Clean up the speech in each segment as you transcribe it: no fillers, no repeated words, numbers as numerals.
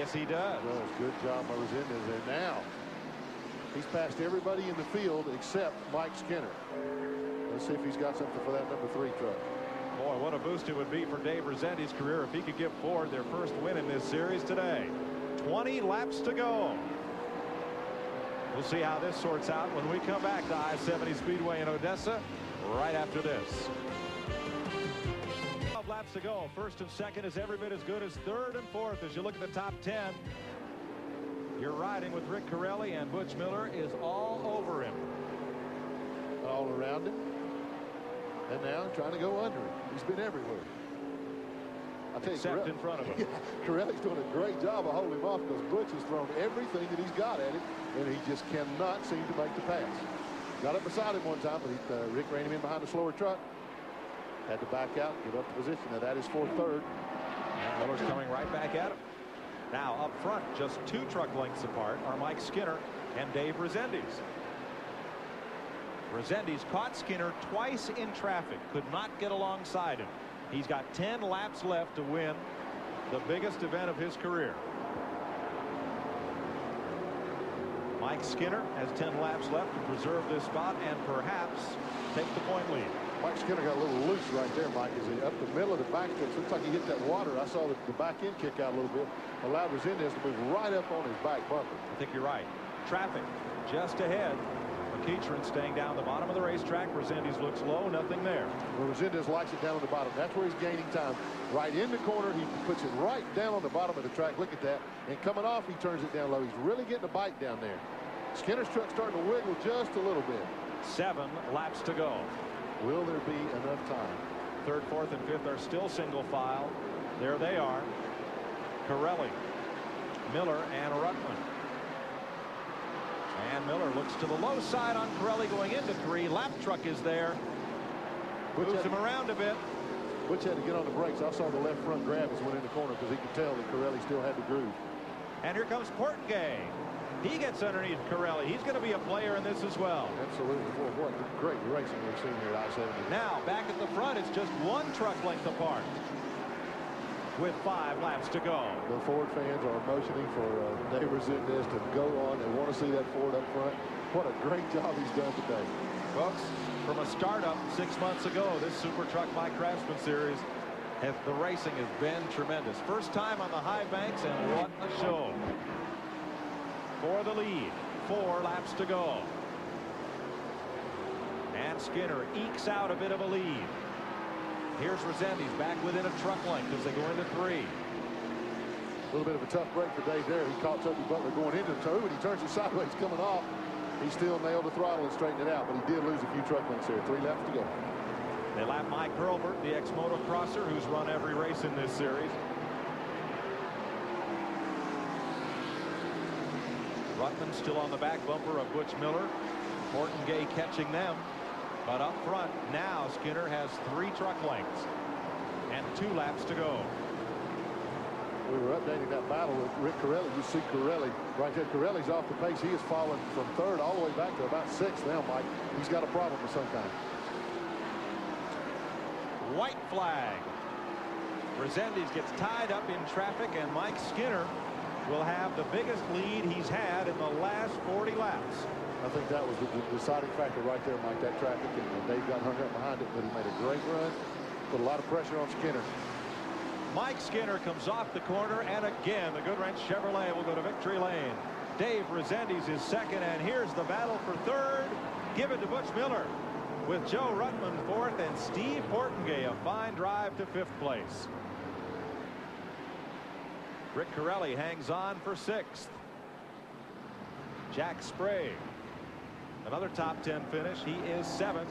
Yes, he does. Good job by Resendez. And now he's passed everybody in the field except Mike Skinner. Let's see if he's got something for that number 3 truck. Boy, what a boost it would be for Dave Resendez's career if he could give Ford their first win in this series today. 20 laps to go. We'll see how this sorts out when we come back to I-70 Speedway in Odessa right after this. 12 laps to go. First and second is every bit as good as third and fourth. As you look at the top 10, you're riding with Rick Corelli, and Butch Miller is all over him. All around him. And now trying to go under him. He's been everywhere. I tell you, Except in front of him. Corelli's doing a great job of holding him off because Butch has thrown everything that he's got at him, and he just cannot seem to make the pass. Got up beside him one time, but Rick ran him in behind a slower truck. Had to back out, get up to position. Now that is for third. And Miller's coming right back at him. Now up front, just 2 truck lengths apart, are Mike Skinner and Dave Resendez. Resendez caught Skinner twice in traffic, could not get alongside him. He's got 10 laps left to win the biggest event of his career. Mike Skinner has 10 laps left to preserve this spot and perhaps take the point lead. Mike Skinner got a little loose right there, Mike, as he up the middle of the back stretch. Looks like he hit that water. I saw the back end kick out a little bit. Allowed Resendez to move right up on his back bumper. I think you're right. Traffic just ahead. McEachern staying down the bottom of the racetrack. Resendez looks low, nothing there. Well, Resendez likes it down on the bottom. That's where he's gaining time. Right in the corner, he puts it right down on the bottom of the track. Look at that. And coming off, he turns it down low. He's really getting a bite down there. Skinner's truck's starting to wiggle just a little bit. 7 laps to go. Will there be enough time? Third, fourth, and fifth are still single file. There they are. Corelli, Miller, and Ruttman. And Miller looks to the low side on Corelli going into 3. Lap truck is there. Moves him around a bit. Butch had to get on the brakes. I saw the left front grab as he went in the corner because he could tell that Corelli still had the groove. And here comes Portengay. He gets underneath Corelli. He's going to be a player in this as well. Absolutely. Boy, what great racing we've seen here at I-70. Now back at the front, it's just 1 truck length apart with 5 laps to go. The Ford fans are motioning for Dave Resendez to go on. They want to see that Ford up front. What a great job he's done today. Folks, from a startup 6 months ago, this Super Truck by Craftsman series, the racing has been tremendous. First time on the high banks, and what a show. For the lead, 4 laps to go. And Skinner ekes out a bit of a lead. Here's Resendez back within a truck length as they go into 3. A little bit of a tough break for Dave there. He caught Tubby Butler going into the 2, and he turns it sideways coming off. He still nailed the throttle and straightened it out, but he did lose a few truck lengths here. 3 laps to go. They lap Mike Hurlburt, the ex-motocrosser who's run every race in this series. Ruttman still on the back bumper of Butch Miller. Portengay catching them. But up front, now Skinner has 3 truck lengths and 2 laps to go. We were updating that battle with Rick Corelli. You see Corelli right there. Corelli's off the pace. He has fallen from 3rd all the way back to about 6th now, Mike. He's got a problem of some kind. White flag. Resendez gets tied up in traffic, and Mike Skinner will have the biggest lead he's had in the last 40 laps. I think that was the deciding factor right there, Mike, that traffic, and Dave got hung up behind it, but he made a great run, put a lot of pressure on Skinner. Mike Skinner comes off the corner, and again, the Goodwrench Chevrolet will go to victory lane. Dave Resendez is second, and here's the battle for 3rd. Give it to Butch Miller with Joe Ruttman 4th and Steve Portengay a fine drive to 5th place. Rick Corelli hangs on for 6th. Jack Sprague, another top 10 finish. He is 7th,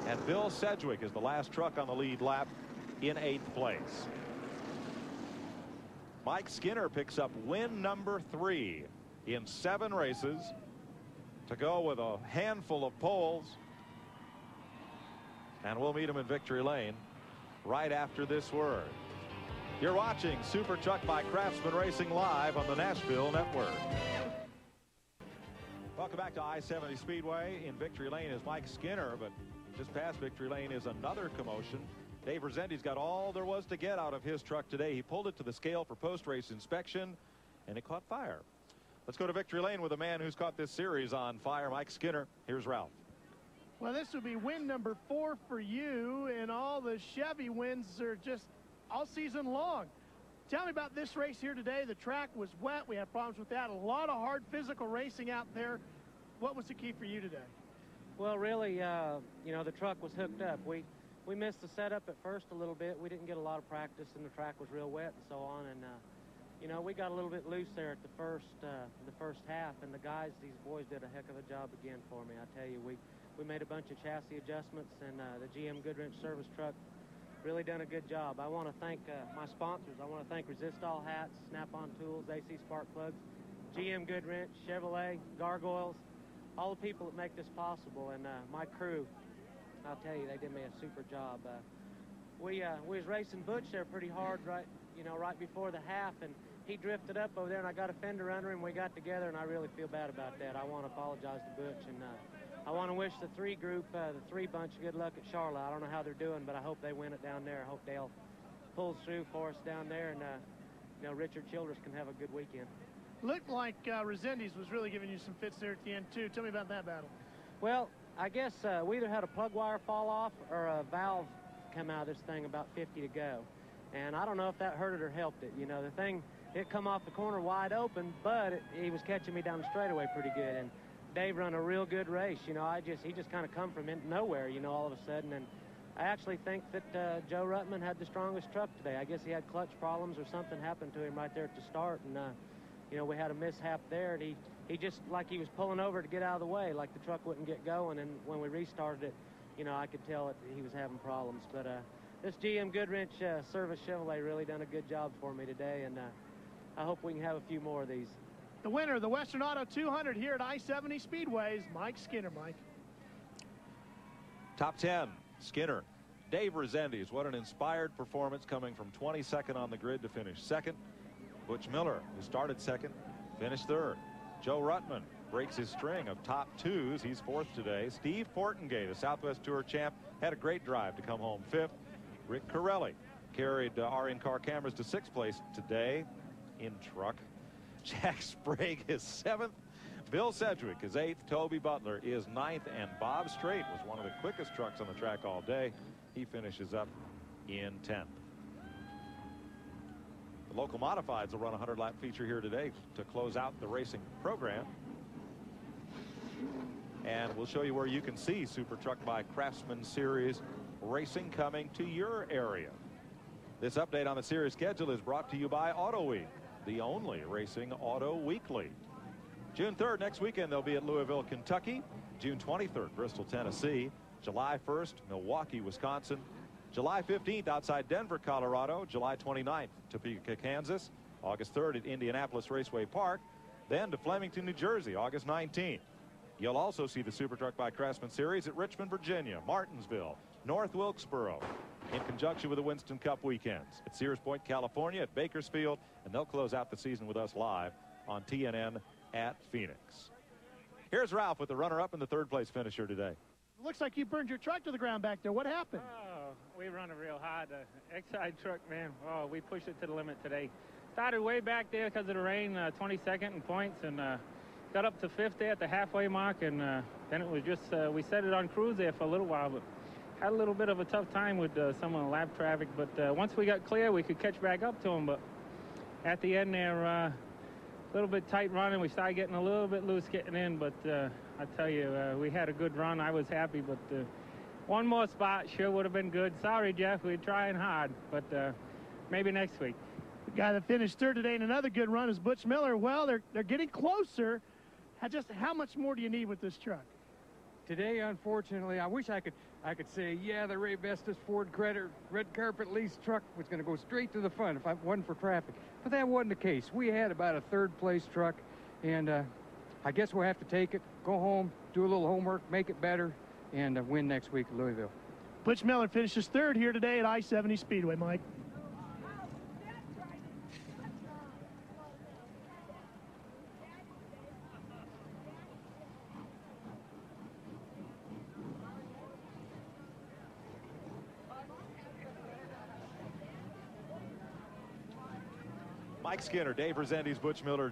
and Bill Sedgwick is the last truck on the lead lap in 8th place. Mike Skinner picks up win number 3 in 7 races to go with a handful of poles. And we'll meet him in victory lane right after this word. You're watching Super Truck by Craftsman Racing live on the Nashville Network. Welcome back to I-70 Speedway. In victory lane is Mike Skinner, but just past victory lane is another commotion. Dave Resendez got all there was to get out of his truck today. He pulled it to the scale for post-race inspection, and it caught fire. Let's go to victory lane with a man who's caught this series on fire, Mike Skinner. Here's Ralph. Well, this would be win number 4 for you, and all the Chevy wins are just all season long. Tell me about this race here today. The track was wet. We had problems with that. A lot of hard physical racing out there. What was the key for you today? Well, really, you know, the truck was hooked up. We missed the setup at first a little bit. We didn't get a lot of practice, and the track was real wet and so on. And you know, we got a little bit loose there at the first half. And the guys, these boys, did a heck of a job again for me. I tell you, we made a bunch of chassis adjustments, and the GM Goodwrench service truck really done a good job. I want to thank my sponsors. I want to thank Resist All Hats, Snap-on Tools, AC Spark Plugs, GM Goodwrench, Chevrolet, Gargoyles, all the people that make this possible, and my crew. I'll tell you, they did me a super job. We was racing Butch there pretty hard right before the half, and he drifted up over there, and I got a fender under him. We got together, and I really feel bad about that. I want to apologize to Butch, and I want to wish the 3 group, the 3 bunch, good luck at Charlotte. I don't know how they're doing, but I hope they win it down there. I hope Dale pulls through for us down there, and you know, Richard Childress can have a good weekend. Looked like Resendiz was really giving you some fits there at the end, too. Tell me about that battle. Well, I guess we either had a plug wire fall off or a valve come out of this thing about 50 to go. And I don't know if that hurt it or helped it. You know, the thing, it come off the corner wide open, but he was catching me down the straightaway pretty good. And Dave run a real good race. You know, he just kind of come from nowhere, you know, all of a sudden. And I actually think that Joe Ruttman had the strongest truck today. I guess he had clutch problems or something happened to him right there at the start. And, you know, we had a mishap there. And he just, like he was pulling over to get out of the way, like the truck wouldn't get going. And when we restarted it, you know, I could tell that he was having problems. But this GM Goodwrench service Chevrolet really done a good job for me today. And I hope we can have a few more of these. The winner of the Western Auto 200 here at I-70 Speedways, Mike Skinner. Mike. Top 10, Skinner. Dave Resendiz, what an inspired performance coming from 22nd on the grid to finish 2nd. Butch Miller, who started 2nd, finished 3rd. Joe Ruttman breaks his string of top 2s. He's 4th today. Steve Portengay, the Southwest Tour champ, had a great drive to come home 5th. Rick Corelli carried our in-car cameras to 6th place today in truck. Jack Sprague is 7th. Bill Sedgwick is 8th. Toby Butler is 9th. And Bob Strait was one of the quickest trucks on the track all day. He finishes up in 10th. The local modifieds will run a 100-lap feature here today to close out the racing program. And we'll show you where you can see Super Truck by Craftsman Series racing coming to your area. This update on the series schedule is brought to you by Auto Week, the only racing auto weekly. June 3rd, next weekend, they'll be at Louisville, Kentucky. June 23rd, Bristol, Tennessee. July 1st, Milwaukee, Wisconsin. July 15th, outside Denver, Colorado. July 29th, Topeka, Kansas. August 3rd at Indianapolis Raceway Park. Then to Flemington, New Jersey, August 19th. You'll also see the Super Truck by Craftsman Series at Richmond, Virginia, Martinsville, North Wilkesboro, in conjunction with the Winston Cup weekends. At Sears Point, California, at Bakersfield, and they'll close out the season with us live on TNN at Phoenix. Here's Ralph with the runner-up and the 3rd place finisher today. It looks like you burned your truck to the ground back there. What happened? Oh, we run it real hard. Exide truck, man. Oh, we pushed it to the limit today. Started way back there because of the rain, 22nd in points, and got up to 5th there at the halfway mark, and then it was just, we set it on cruise there for a little while, but had a little bit of a tough time with some of the lap traffic. But once we got clear, we could catch back up to them. But at the end there, a little bit tight running. We started getting a little bit loose getting in, but I tell you, we had a good run. I was happy, but one more spot sure would have been good. Sorry, Jeff, we're trying hard, but maybe next week. The guy that finished 3rd today in another good run is Butch Miller. Well, they're getting closer. Just how much more do you need with this truck? Today, unfortunately, I wish I could say, yeah, the Ray Vestas Ford Credit red carpet lease truck was going to go straight to the front if it wasn't for traffic. But that wasn't the case. We had about a 3rd place truck, and I guess we'll have to take it, go home, do a little homework, make it better, and win next week at Louisville. Butch Miller finishes 3rd here today at I-70 Speedway, Mike. Mike Skinner, Dave Rezendes, Butch Miller,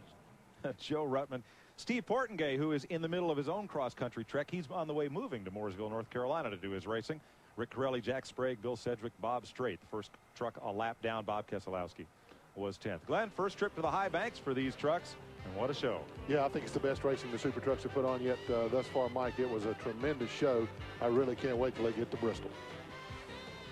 Joe Ruttman, Steve Portengay, who is in the middle of his own cross-country trek. He's on the way moving to Mooresville, North Carolina to do his racing. Rick Corelli, Jack Sprague, Bill Sedgwick, Bob Strait. The first truck a lap down. Bob Keselowski was 10th. Glenn, first trip to the high banks for these trucks, and what a show. Yeah, I think it's the best racing the Super Trucks have put on yet thus far, Mike. It was a tremendous show. I really can't wait till they get to Bristol.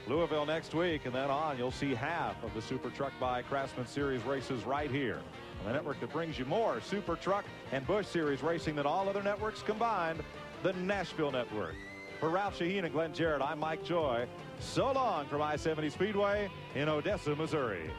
Louisville next week, and then on you'll see half of the Super Truck by Craftsman Series races right here on the network that brings you more Super Truck and Busch Series racing than all other networks combined, the Nashville Network. For Ralph Shaheen and Glenn Jarrett, I'm Mike Joy. So long from I-70 Speedway in Odessa, Missouri.